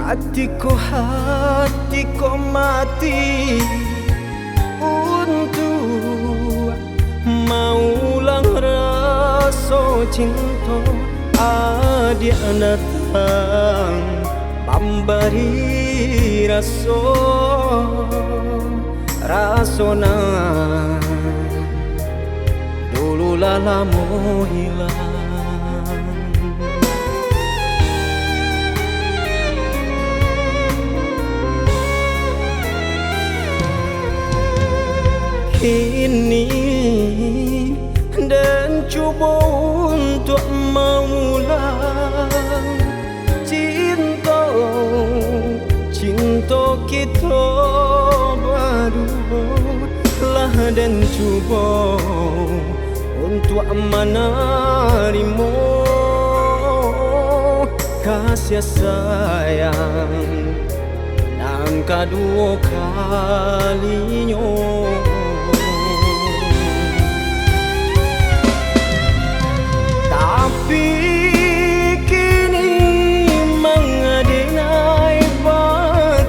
hatiku mati untuk maulang rasa cinta. Adia datang memberi rasona dulu lama hilang. Kini dan coba untuk mengulang cinta kita berdua lah, dan coba untuk menerima kasih sayang dan kedua kalinya. Tapi kini mengadinai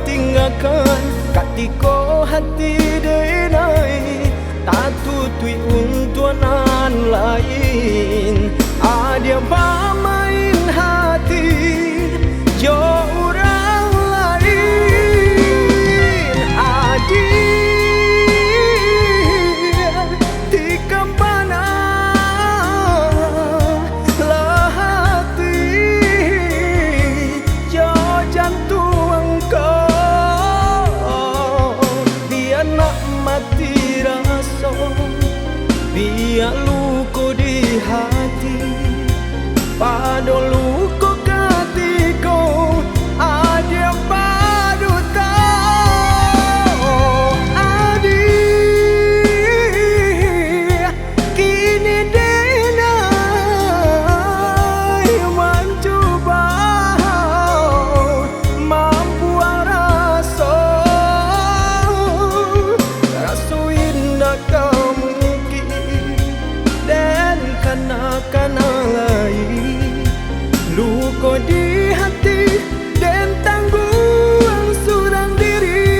tinggalkan ketika hati denai tak tutui untuk nan lain. Ada bermain hati jo orang lain. Adik tikam biar luka di hati, pada luka ketika ada padu tahu. Adik kini denai mencoba mampu rasa indah kamu kena lain luka di hati dan tanggung seorang diri.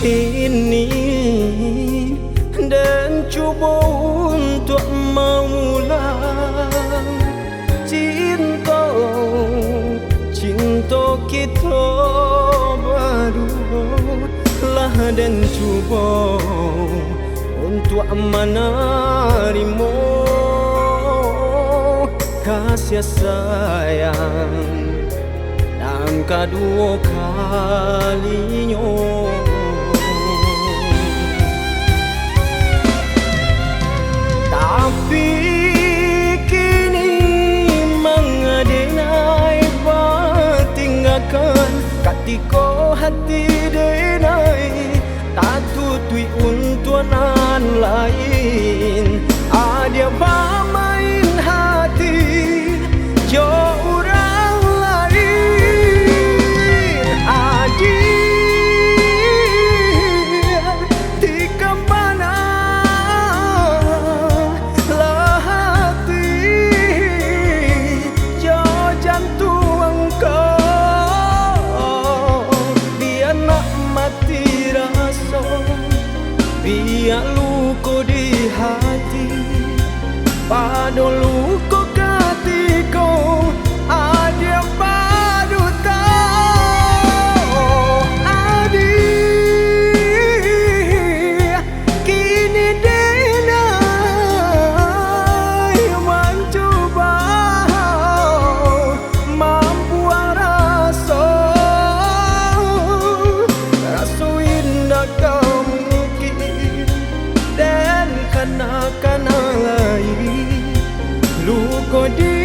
Ini dan coba untuk mengulang cinta kita berdua lah, dan coba untuk menerima kasih sayang dan kedua kalinya. Tapi kini mengadinai tinggalkan ketika hati denai tak tutui untuk nan lain. Ada bermain hati jo orang lain. Adik tikam biar luka di hati, pada luka ketika ada padu tahu. Adik kini denai mencoba mampu rasa indah kamu dan kena lain luka di